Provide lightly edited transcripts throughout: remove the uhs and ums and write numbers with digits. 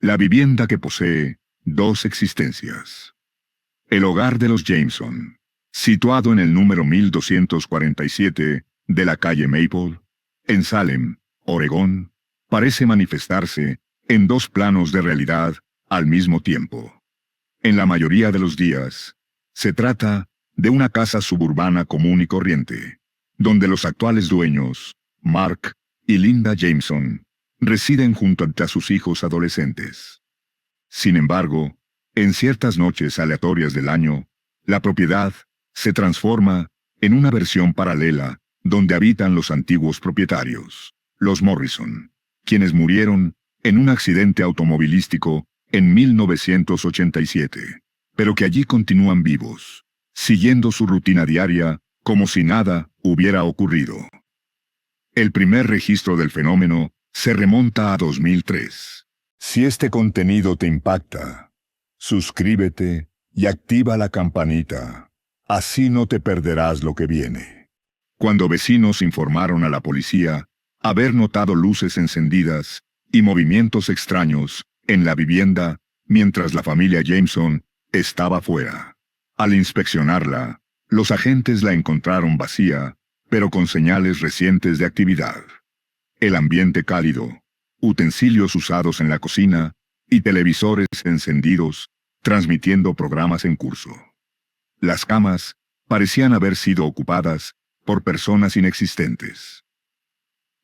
La vivienda que posee dos existencias. El hogar de los Jameson, situado en el número 1247 de la calle Maple, en Salem, Oregón, parece manifestarse en dos planos de realidad al mismo tiempo. En la mayoría de los días, se trata de una casa suburbana común y corriente, donde los actuales dueños, Mark y Linda Jameson, residen junto a sus hijos adolescentes. Sin embargo, en ciertas noches aleatorias del año, la propiedad se transforma en una versión paralela donde habitan los antiguos propietarios, los Morrison, quienes murieron en un accidente automovilístico en 1987, pero que allí continúan vivos, siguiendo su rutina diaria como si nada hubiera ocurrido. El primer registro del fenómeno se remonta a 2003. Si este contenido te impacta, suscríbete y activa la campanita. Así no te perderás lo que viene. Cuando vecinos informaron a la policía haber notado luces encendidas y movimientos extraños en la vivienda mientras la familia Jameson estaba fuera. Al inspeccionarla, los agentes la encontraron vacía, pero con señales recientes de actividad. El ambiente cálido, utensilios usados en la cocina y televisores encendidos, transmitiendo programas en curso. Las camas parecían haber sido ocupadas por personas inexistentes.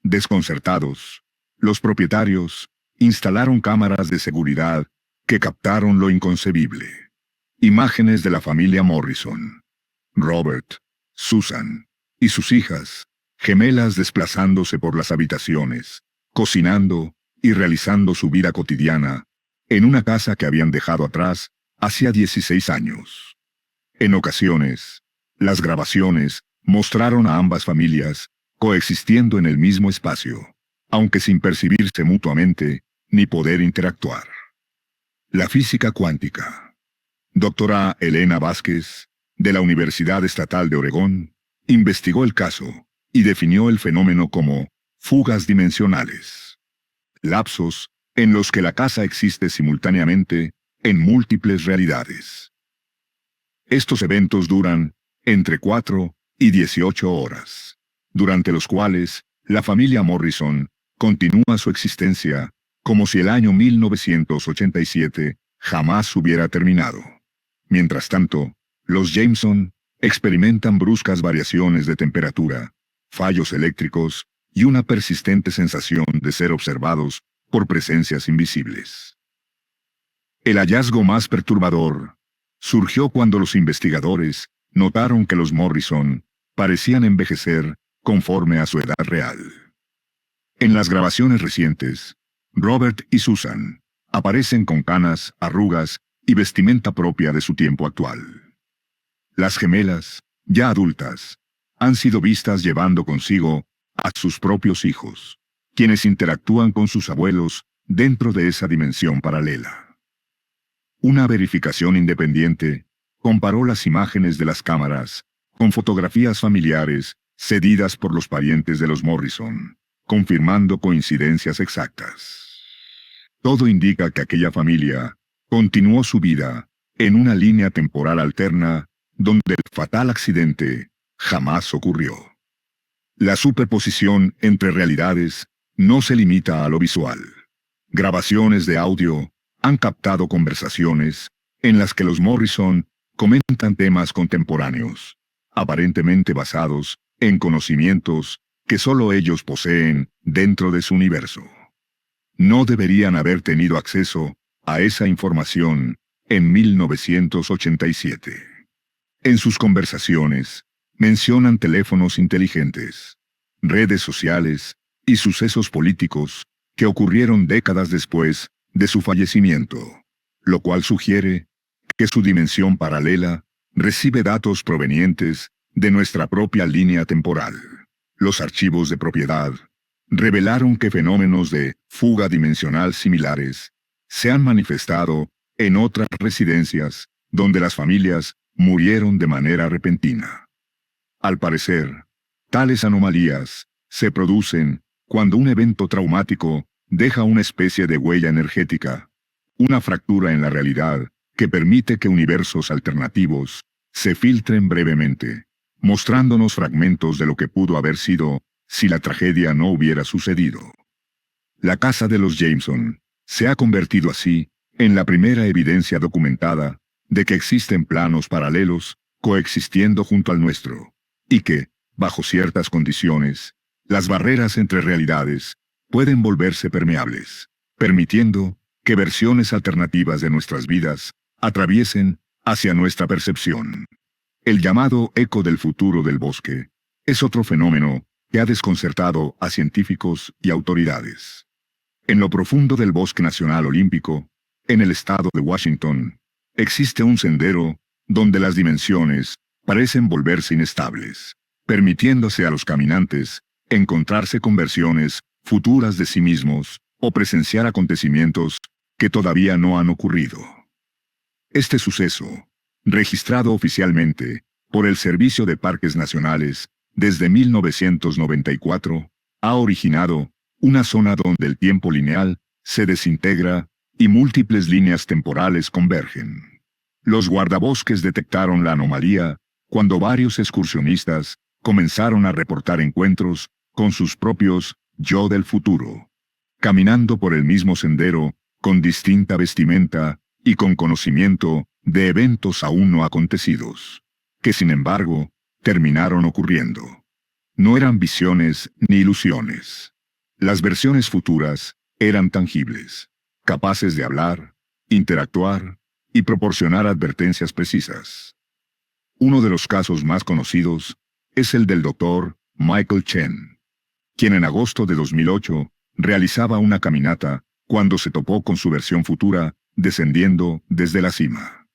Desconcertados, los propietarios instalaron cámaras de seguridad que captaron lo inconcebible. Imágenes de la familia Morrison, Robert, Susan y sus hijas, gemelas desplazándose por las habitaciones, cocinando y realizando su vida cotidiana en una casa que habían dejado atrás hacía 16 años. En ocasiones, las grabaciones mostraron a ambas familias coexistiendo en el mismo espacio, aunque sin percibirse mutuamente ni poder interactuar. La física cuántica. Doctora Elena Vázquez, de la Universidad Estatal de Oregón, investigó el caso y definió el fenómeno como fugas dimensionales. Lapsos en los que la casa existe simultáneamente en múltiples realidades. Estos eventos duran entre 4 y 18 horas, durante los cuales la familia Morrison continúa su existencia como si el año 1987 jamás hubiera terminado. Mientras tanto, los Jameson experimentan bruscas variaciones de temperatura, fallos eléctricos y una persistente sensación de ser observados por presencias invisibles. El hallazgo más perturbador surgió cuando los investigadores notaron que los Morrison parecían envejecer conforme a su edad real. En las grabaciones recientes, Robert y Susan aparecen con canas, arrugas y vestimenta propia de su tiempo actual. Las gemelas, ya adultas, han sido vistas llevando consigo a sus propios hijos, quienes interactúan con sus abuelos dentro de esa dimensión paralela. Una verificación independiente comparó las imágenes de las cámaras con fotografías familiares cedidas por los parientes de los Morrison, confirmando coincidencias exactas. Todo indica que aquella familia continuó su vida en una línea temporal alterna donde el fatal accidente jamás ocurrió. La superposición entre realidades no se limita a lo visual. Grabaciones de audio han captado conversaciones en las que los Morrison comentan temas contemporáneos, aparentemente basados en conocimientos que solo ellos poseen dentro de su universo. No deberían haber tenido acceso a esa información en 1987. En sus conversaciones, mencionan teléfonos inteligentes, redes sociales y sucesos políticos que ocurrieron décadas después de su fallecimiento, lo cual sugiere que su dimensión paralela recibe datos provenientes de nuestra propia línea temporal. Los archivos de propiedad revelaron que fenómenos de fuga dimensional similares se han manifestado en otras residencias donde las familias murieron de manera repentina. Al parecer, tales anomalías se producen cuando un evento traumático deja una especie de huella energética Una fractura en la realidad que permite que universos alternativos se filtren brevemente, mostrándonos fragmentos de lo que pudo haber sido si la tragedia no hubiera sucedido. La casa de los Jameson se ha convertido así en la primera evidencia documentada de que existen planos paralelos coexistiendo junto al nuestro, y que, bajo ciertas condiciones, las barreras entre realidades pueden volverse permeables, permitiendo que versiones alternativas de nuestras vidas atraviesen hacia nuestra percepción. El llamado eco del futuro del bosque es otro fenómeno que ha desconcertado a científicos y autoridades. En lo profundo del Bosque Nacional Olímpico, en el estado de Washington, existe un sendero donde las dimensiones parecen volverse inestables, permitiéndose a los caminantes encontrarse con versiones futuras de sí mismos o presenciar acontecimientos que todavía no han ocurrido. Este suceso, registrado oficialmente por el Servicio de Parques Nacionales desde 1994, ha originado una zona donde el tiempo lineal se desintegra y múltiples líneas temporales convergen. Los guardabosques detectaron la anomalía cuando varios excursionistas comenzaron a reportar encuentros con sus propios yo del futuro, caminando por el mismo sendero, con distinta vestimenta y con conocimiento de eventos aún no acontecidos, que sin embargo, terminaron ocurriendo. No eran visiones ni ilusiones. Las versiones futuras eran tangibles, capaces de hablar, interactuar y proporcionar advertencias precisas. Uno de los casos más conocidos es el del Dr. Michael Chen, quien en agosto de 2008 realizaba una caminata cuando se topó con su versión futura descendiendo desde la cima.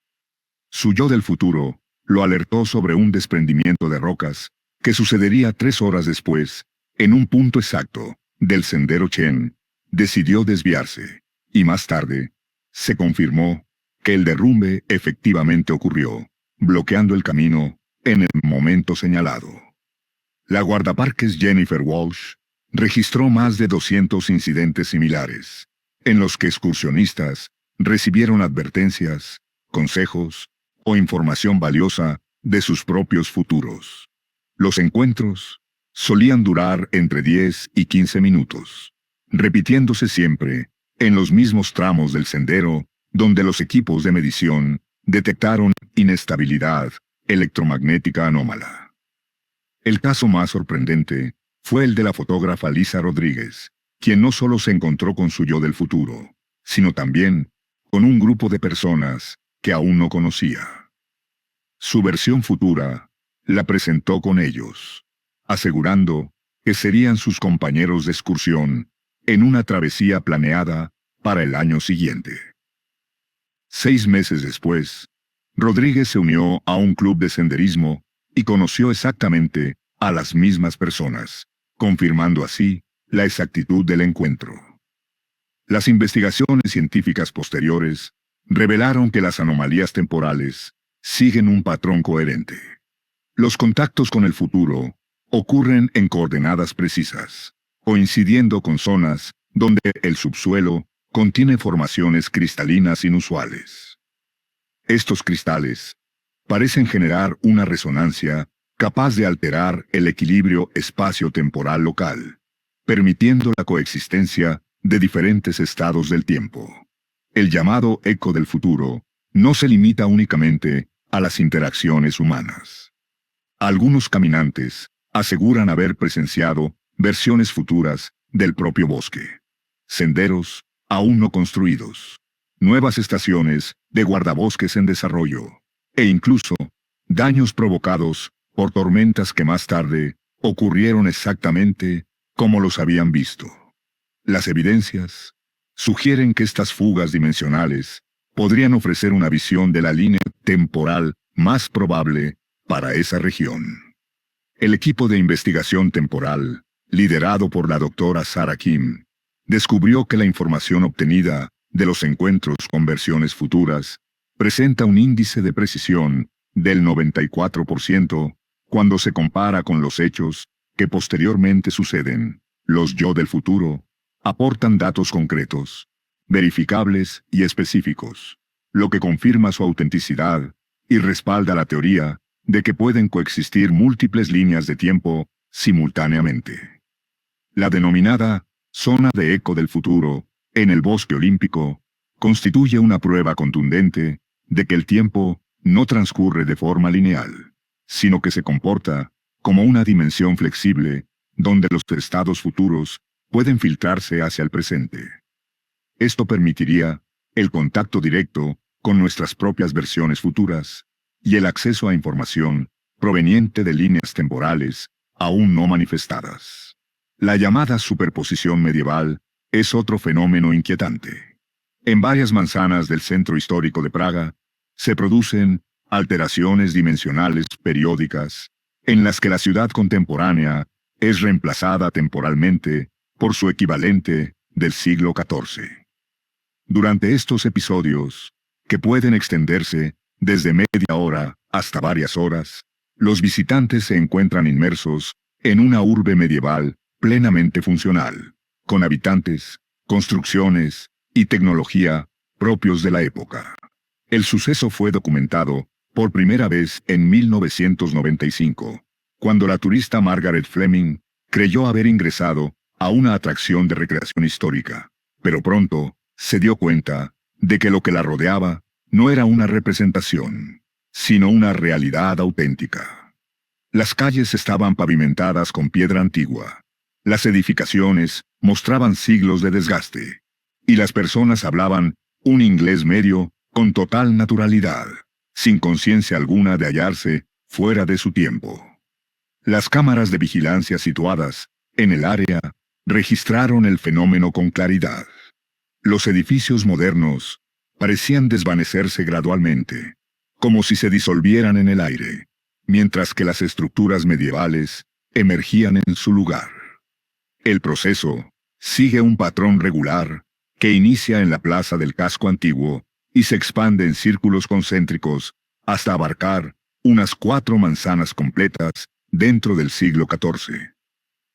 Su yo del futuro lo alertó sobre un desprendimiento de rocas que sucedería 3 horas después, en un punto exacto del sendero Chen. Decidió desviarse, y más tarde, se confirmó que el derrumbe efectivamente ocurrió, bloqueando el camino en el momento señalado. La guardaparques Jennifer Walsh registró más de 200 incidentes similares, en los que excursionistas recibieron advertencias, consejos o información valiosa de sus propios futuros. Los encuentros solían durar entre 10 y 15 minutos, repitiéndose siempre en los mismos tramos del sendero donde los equipos de medición detectaron inestabilidad electromagnética anómala. El caso más sorprendente fue el de la fotógrafa Lisa Rodríguez, quien no solo se encontró con su yo del futuro, sino también con un grupo de personas que aún no conocía. Su versión futura la presentó con ellos, asegurando que serían sus compañeros de excursión en una travesía planeada para el año siguiente. 6 meses después, Rodríguez se unió a un club de senderismo y conoció exactamente a las mismas personas, confirmando así la exactitud del encuentro. Las investigaciones científicas posteriores revelaron que las anomalías temporales siguen un patrón coherente. Los contactos con el futuro ocurren en coordenadas precisas, coincidiendo con zonas donde el subsuelo contiene formaciones cristalinas inusuales. Estos cristales parecen generar una resonancia capaz de alterar el equilibrio espacio-temporal local, permitiendo la coexistencia de diferentes estados del tiempo. El llamado eco del futuro no se limita únicamente a las interacciones humanas. Algunos caminantes aseguran haber presenciado versiones futuras del propio bosque, senderos aún no construidos, nuevas estaciones de guardabosques en desarrollo, e incluso daños provocados por tormentas que más tarde ocurrieron exactamente como los habían visto. Las evidencias sugieren que estas fugas dimensionales podrían ofrecer una visión de la línea temporal más probable para esa región. El equipo de investigación temporal, liderado por la doctora Sarah Kim, descubrió que la información obtenida de los encuentros con versiones futuras presenta un índice de precisión del 94% cuando se compara con los hechos que posteriormente suceden. Los yo del futuro aportan datos concretos, verificables y específicos, lo que confirma su autenticidad y respalda la teoría de que pueden coexistir múltiples líneas de tiempo simultáneamente. La denominada zona de eco del futuro, en el bosque olímpico, constituye una prueba contundente de que el tiempo no transcurre de forma lineal, sino que se comporta como una dimensión flexible donde los estados futuros pueden filtrarse hacia el presente. Esto permitiría el contacto directo con nuestras propias versiones futuras y el acceso a información proveniente de líneas temporales aún no manifestadas. La llamada superposición medieval es otro fenómeno inquietante. En varias manzanas del centro histórico de Praga se producen alteraciones dimensionales periódicas en las que la ciudad contemporánea es reemplazada temporalmente por su equivalente del siglo XIV. Durante estos episodios, que pueden extenderse desde media hora hasta varias horas, los visitantes se encuentran inmersos en una urbe medieval plenamente funcional, con habitantes, construcciones y tecnología propios de la época. El suceso fue documentado por primera vez en 1995, cuando la turista Margaret Fleming creyó haber ingresado a una atracción de recreación histórica, pero pronto se dio cuenta de que lo que la rodeaba no era una representación, sino una realidad auténtica. Las calles estaban pavimentadas con piedra antigua, las edificaciones mostraban siglos de desgaste, y las personas hablaban un inglés medio con total naturalidad, sin conciencia alguna de hallarse fuera de su tiempo. Las cámaras de vigilancia situadas en el área registraron el fenómeno con claridad. Los edificios modernos parecían desvanecerse gradualmente, como si se disolvieran en el aire, mientras que las estructuras medievales emergían en su lugar. El proceso sigue un patrón regular que inicia en la plaza del casco antiguo y se expande en círculos concéntricos hasta abarcar unas 4 manzanas completas dentro del siglo XIV.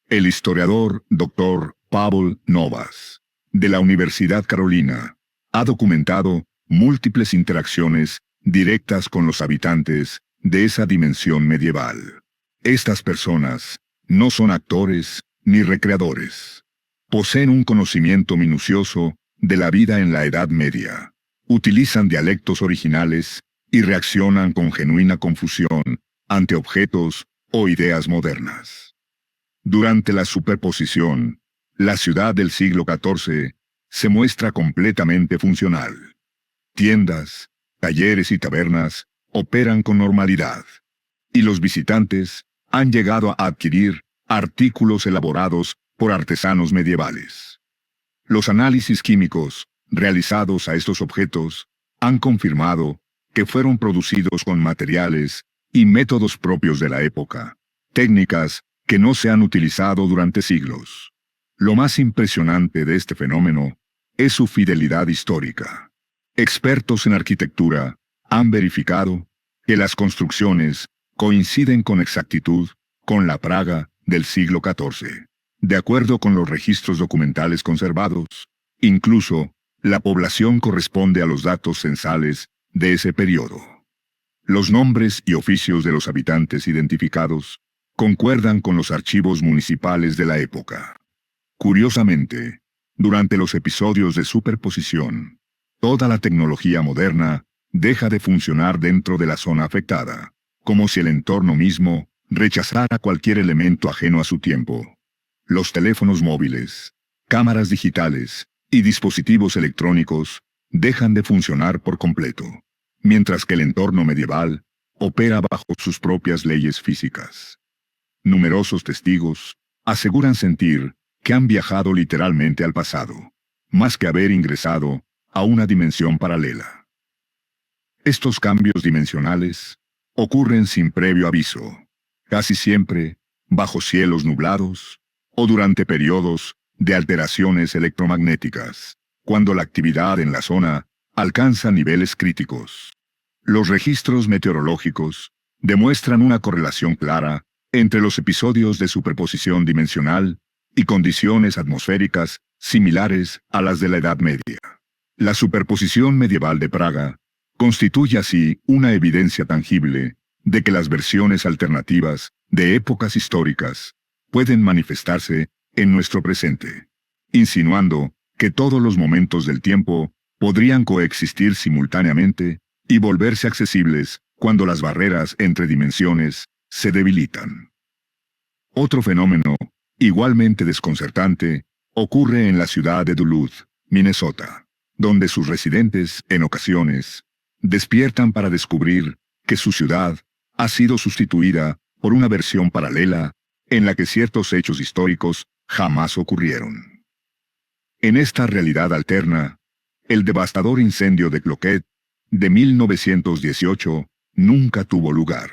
El historiador Dr. Pavel Novas, de la Universidad Carolina, ha documentado múltiples interacciones directas con los habitantes de esa dimensión medieval. Estas personas no son actores ni recreadores. Poseen un conocimiento minucioso de la vida en la Edad Media. Utilizan dialectos originales y reaccionan con genuina confusión ante objetos o ideas modernas. Durante la superposición, la ciudad del siglo XIV se muestra completamente funcional. Tiendas, talleres y tabernas operan con normalidad, y los visitantes han llegado a adquirir artículos elaborados por artesanos medievales. Los análisis químicos realizados a estos objetos han confirmado que fueron producidos con materiales y métodos propios de la época, técnicas que no se han utilizado durante siglos. Lo más impresionante de este fenómeno es su fidelidad histórica. Expertos en arquitectura han verificado que las construcciones coinciden con exactitud con la Praga del siglo XIV. De acuerdo con los registros documentales conservados, incluso la población corresponde a los datos censales de ese periodo. Los nombres y oficios de los habitantes identificados concuerdan con los archivos municipales de la época. Curiosamente, durante los episodios de superposición, toda la tecnología moderna deja de funcionar dentro de la zona afectada, como si el entorno mismo rechazara cualquier elemento ajeno a su tiempo. Los teléfonos móviles, cámaras digitales y dispositivos electrónicos dejan de funcionar por completo, mientras que el entorno medieval opera bajo sus propias leyes físicas. Numerosos testigos aseguran sentir que han viajado literalmente al pasado, más que haber ingresado a una dimensión paralela. Estos cambios dimensionales ocurren sin previo aviso, casi siempre bajo cielos nublados o durante periodos de alteraciones electromagnéticas, cuando la actividad en la zona alcanza niveles críticos. Los registros meteorológicos demuestran una correlación clara entre los episodios de superposición dimensional y condiciones atmosféricas similares a las de la Edad Media. La superposición medieval de Praga constituye así una evidencia tangible de que las versiones alternativas de épocas históricas pueden manifestarse en nuestro presente, insinuando que todos los momentos del tiempo podrían coexistir simultáneamente y volverse accesibles cuando las barreras entre dimensiones se debilitan. Otro fenómeno, igualmente desconcertante, ocurre en la ciudad de Duluth, Minnesota, donde sus residentes, en ocasiones, despiertan para descubrir que su ciudad ha sido sustituida por una versión paralela en la que ciertos hechos históricos jamás ocurrieron. En esta realidad alterna, el devastador incendio de Cloquet de 1918 nunca tuvo lugar.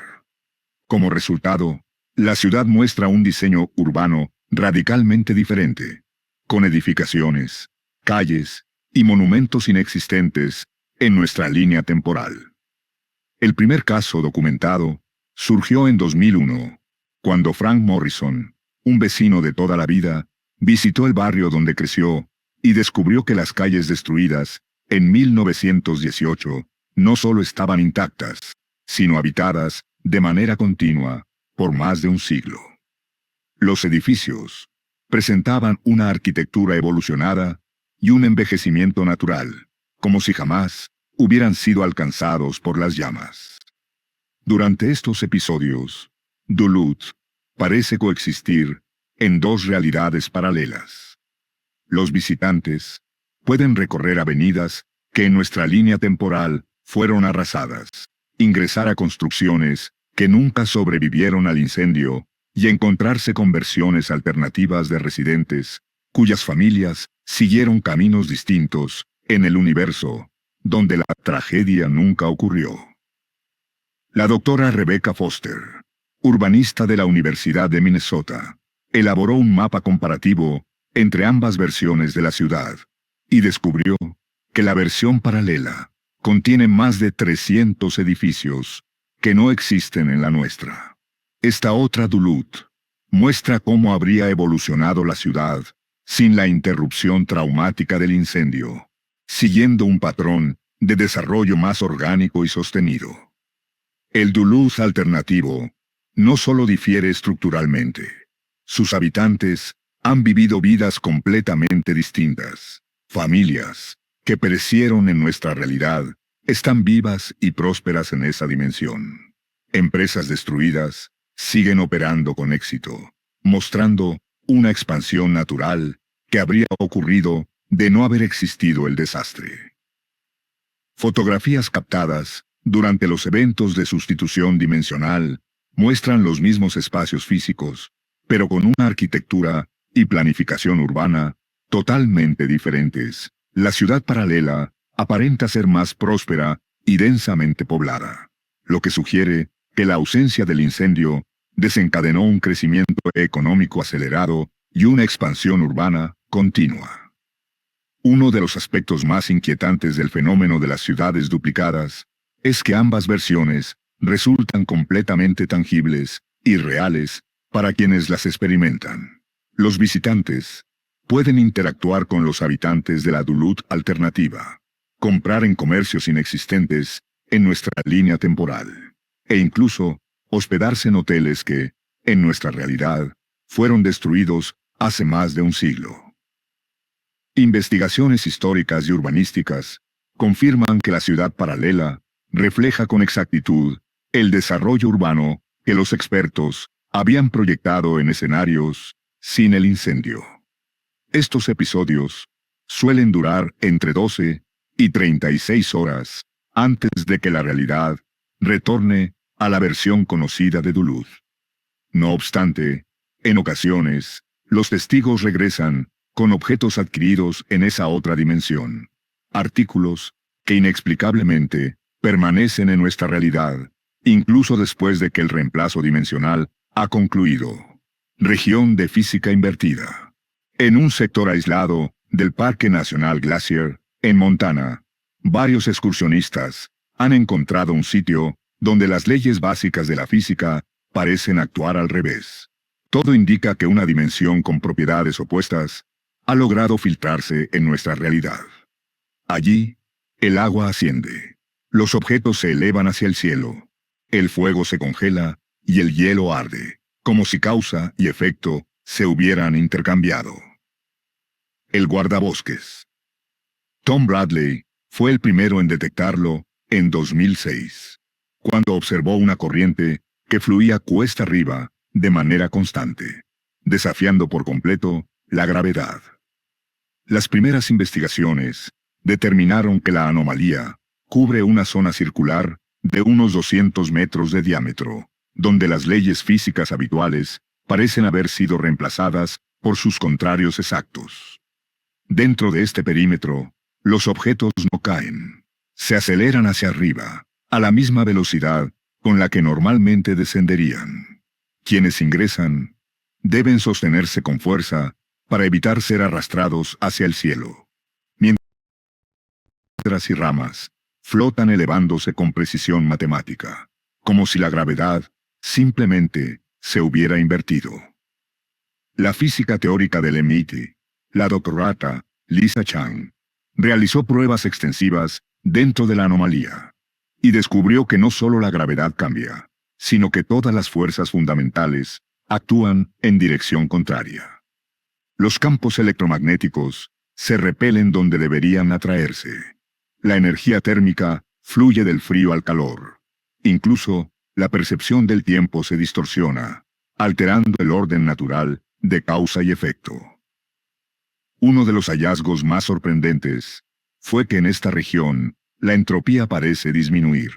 Como resultado, la ciudad muestra un diseño urbano radicalmente diferente, con edificaciones, calles y monumentos inexistentes en nuestra línea temporal. El primer caso documentado surgió en 2001, cuando Frank Morrison, un vecino de toda la vida, visitó el barrio donde creció y descubrió que las calles destruidas en 1918 no solo estaban intactas, sino habitadas de manera continua por más de un siglo. Los edificios presentaban una arquitectura evolucionada y un envejecimiento natural, como si jamás hubieran sido alcanzados por las llamas. Durante estos episodios, Duluth parece coexistir en dos realidades paralelas. Los visitantes pueden recorrer avenidas que en nuestra línea temporal fueron arrasadas, ingresar a construcciones que nunca sobrevivieron al incendio y encontrarse con versiones alternativas de residentes cuyas familias siguieron caminos distintos en el universo donde la tragedia nunca ocurrió. La doctora Rebecca Foster, urbanista de la Universidad de Minnesota, elaboró un mapa comparativo entre ambas versiones de la ciudad y descubrió que la versión paralela contiene más de 300 edificios que no existen en la nuestra. Esta otra Duluth muestra cómo habría evolucionado la ciudad sin la interrupción traumática del incendio, siguiendo un patrón de desarrollo más orgánico y sostenido. El Duluth alternativo no solo difiere estructuralmente, sus habitantes han vivido vidas completamente distintas. Familias que perecieron en nuestra realidad están vivas y prósperas en esa dimensión. Empresas destruidas siguen operando con éxito, mostrando una expansión natural que habría ocurrido de no haber existido el desastre. Fotografías captadas durante los eventos de sustitución dimensional muestran los mismos espacios físicos, pero con una arquitectura y planificación urbana totalmente diferentes. La ciudad paralela aparenta ser más próspera y densamente poblada, lo que sugiere que la ausencia del incendio desencadenó un crecimiento económico acelerado y una expansión urbana continua. Uno de los aspectos más inquietantes del fenómeno de las ciudades duplicadas es que ambas versiones resultan completamente tangibles y reales para quienes las experimentan. Los visitantes pueden interactuar con los habitantes de la Duluth alternativa, comprar en comercios inexistentes en nuestra línea temporal, e incluso hospedarse en hoteles que, en nuestra realidad, fueron destruidos hace más de un siglo. Investigaciones históricas y urbanísticas confirman que la ciudad paralela refleja con exactitud el desarrollo urbano que los expertos habían proyectado en escenarios sin el incendio. Estos episodios suelen durar entre 12 y 36 horas antes de que la realidad retorne a la versión conocida de Duluth. No obstante, en ocasiones, los testigos regresan con objetos adquiridos en esa otra dimensión, artículos que inexplicablemente permanecen en nuestra realidad, incluso después de que el reemplazo dimensional ha concluido. Región de física invertida. En un sector aislado del Parque Nacional Glacier, en Montana, varios excursionistas han encontrado un sitio donde las leyes básicas de la física parecen actuar al revés. Todo indica que una dimensión con propiedades opuestas ha logrado filtrarse en nuestra realidad. Allí, el agua asciende. Los objetos se elevan hacia el cielo. El fuego se congela y el hielo arde, como si causa y efecto se hubieran intercambiado. El guardabosques. Tom Bradley fue el primero en detectarlo en 2006, cuando observó una corriente que fluía cuesta arriba de manera constante, desafiando por completo la gravedad. Las primeras investigaciones determinaron que la anomalía cubre una zona circular de unos 200 metros de diámetro, donde las leyes físicas habituales parecen haber sido reemplazadas por sus contrarios exactos. Dentro de este perímetro, los objetos no caen. Se aceleran hacia arriba, a la misma velocidad con la que normalmente descenderían. Quienes ingresan deben sostenerse con fuerza para evitar ser arrastrados hacia el cielo. Mientras piedras y ramas flotan elevándose con precisión matemática, como si la gravedad simplemente se hubiera invertido. La física teórica del MIT, la doctorata Lisa Chang, realizó pruebas extensivas dentro de la anomalía y descubrió que no solo la gravedad cambia, sino que todas las fuerzas fundamentales actúan en dirección contraria. Los campos electromagnéticos se repelen donde deberían atraerse. La energía térmica fluye del frío al calor. Incluso, la percepción del tiempo se distorsiona, alterando el orden natural de causa y efecto. Uno de los hallazgos más sorprendentes fue que en esta región la entropía parece disminuir.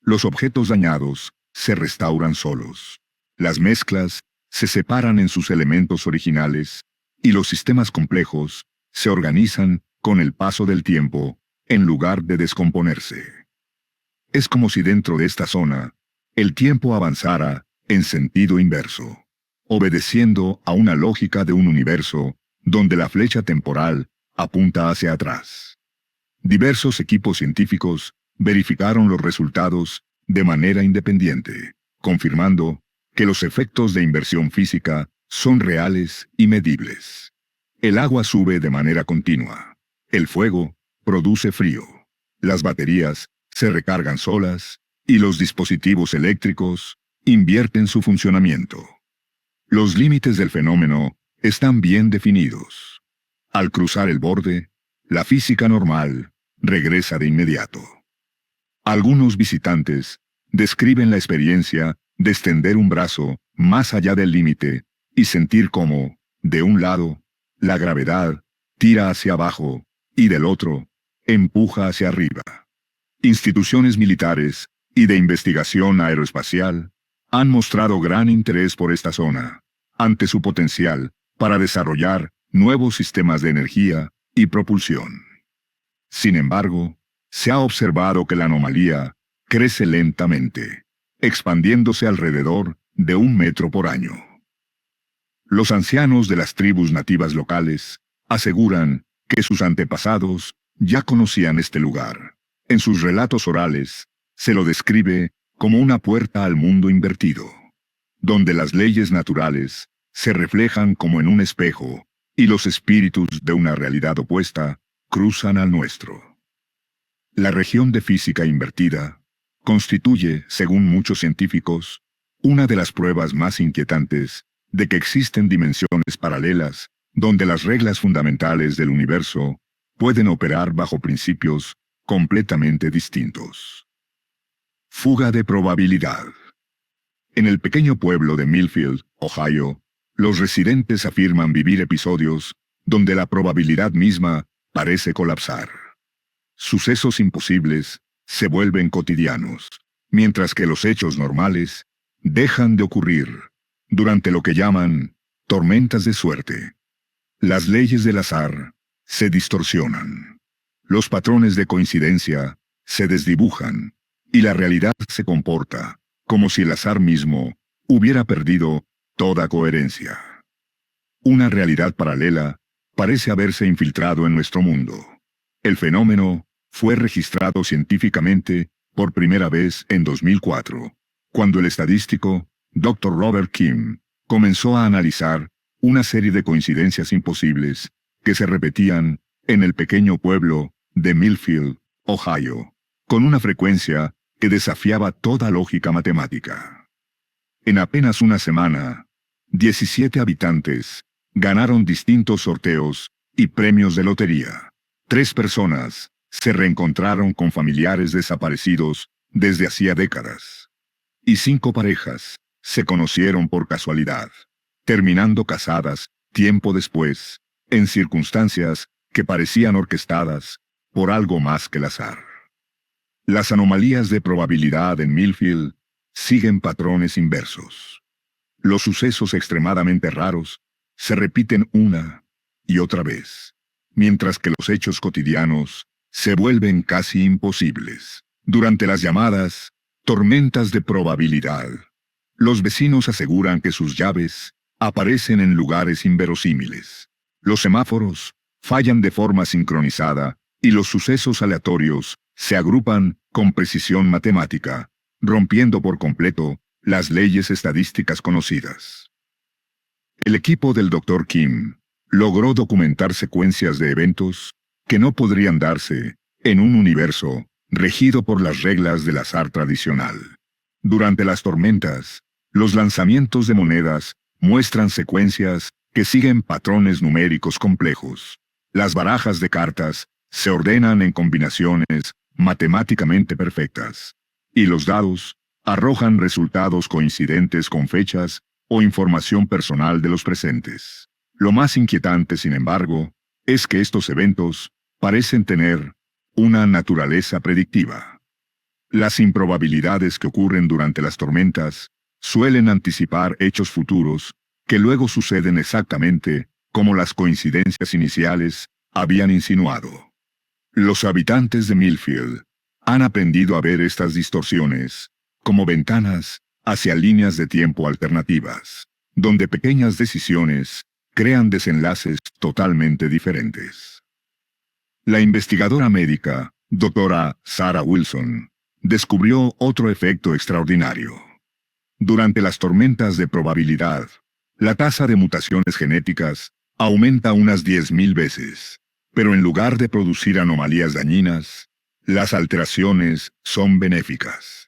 Los objetos dañados se restauran solos. Las mezclas se separan en sus elementos originales y los sistemas complejos se organizan con el paso del tiempo en lugar de descomponerse. Es como si dentro de esta zona el tiempo avanzara en sentido inverso, obedeciendo a una lógica de un universo donde la flecha temporal apunta hacia atrás. Diversos equipos científicos verificaron los resultados de manera independiente, confirmando que los efectos de inversión física son reales y medibles. El agua sube de manera continua. El fuego produce frío. Las baterías se recargan solas y los dispositivos eléctricos invierten su funcionamiento. Los límites del fenómeno están bien definidos. Al cruzar el borde, la física normal regresa de inmediato. Algunos visitantes describen la experiencia de extender un brazo más allá del límite y sentir cómo, de un lado, la gravedad tira hacia abajo y del otro, empuja hacia arriba. Instituciones militares y de investigación aeroespacial han mostrado gran interés por esta zona, ante su potencial para desarrollar nuevos sistemas de energía y propulsión. Sin embargo, se ha observado que la anomalía crece lentamente, expandiéndose alrededor de 1 metro por año. Los ancianos de las tribus nativas locales aseguran que sus antepasados ya conocían este lugar. En sus relatos orales, se lo describe como una puerta al mundo invertido, donde las leyes naturales se reflejan como en un espejo y los espíritus de una realidad opuesta cruzan al nuestro. La región de física invertida constituye, según muchos científicos, una de las pruebas más inquietantes de que existen dimensiones paralelas donde las reglas fundamentales del universo pueden operar bajo principios completamente distintos. Fuga de probabilidad. En el pequeño pueblo de Millfield, Ohio, los residentes afirman vivir episodios donde la probabilidad misma parece colapsar. Sucesos imposibles se vuelven cotidianos, mientras que los hechos normales dejan de ocurrir durante lo que llaman tormentas de suerte. Las leyes del azar se distorsionan. Los patrones de coincidencia se desdibujan y la realidad se comporta como si el azar mismo hubiera perdido toda coherencia. Una realidad paralela parece haberse infiltrado en nuestro mundo. El fenómeno fue registrado científicamente por primera vez en 2004, cuando el estadístico Dr. Robert Kim comenzó a analizar una serie de coincidencias imposibles que se repetían en el pequeño pueblo de Millfield, Ohio, con una frecuencia que desafiaba toda lógica matemática. En apenas una semana, 17 habitantes ganaron distintos sorteos y premios de lotería. 3 personas se reencontraron con familiares desaparecidos desde hacía décadas. Y 5 parejas se conocieron por casualidad, terminando casadas tiempo después, en circunstancias que parecían orquestadas por algo más que el azar. Las anomalías de probabilidad en Millfield siguen patrones inversos. Los sucesos extremadamente raros se repiten una y otra vez, mientras que los hechos cotidianos se vuelven casi imposibles. Durante las llamadas tormentas de probabilidad, los vecinos aseguran que sus llaves aparecen en lugares inverosímiles. Los semáforos fallan de forma sincronizada y los sucesos aleatorios se agrupan con precisión matemática, rompiendo por completo las leyes estadísticas conocidas. El equipo del Dr. Kim logró documentar secuencias de eventos que no podrían darse en un universo regido por las reglas del azar tradicional. Durante las tormentas, los lanzamientos de monedas muestran secuencias que siguen patrones numéricos complejos. Las barajas de cartas se ordenan en combinaciones matemáticamente perfectas, y los dados arrojan resultados coincidentes con fechas o información personal de los presentes. Lo más inquietante, sin embargo, es que estos eventos parecen tener una naturaleza predictiva. Las improbabilidades que ocurren durante las tormentas suelen anticipar hechos futuros que luego suceden exactamente como las coincidencias iniciales habían insinuado. Los habitantes de Millfield han aprendido a ver estas distorsiones como ventanas hacia líneas de tiempo alternativas, donde pequeñas decisiones crean desenlaces totalmente diferentes. La investigadora médica, doctora Sarah Wilson, descubrió otro efecto extraordinario. Durante las tormentas de probabilidad, la tasa de mutaciones genéticas aumenta unas 10.000 veces, pero en lugar de producir anomalías dañinas, las alteraciones son benéficas.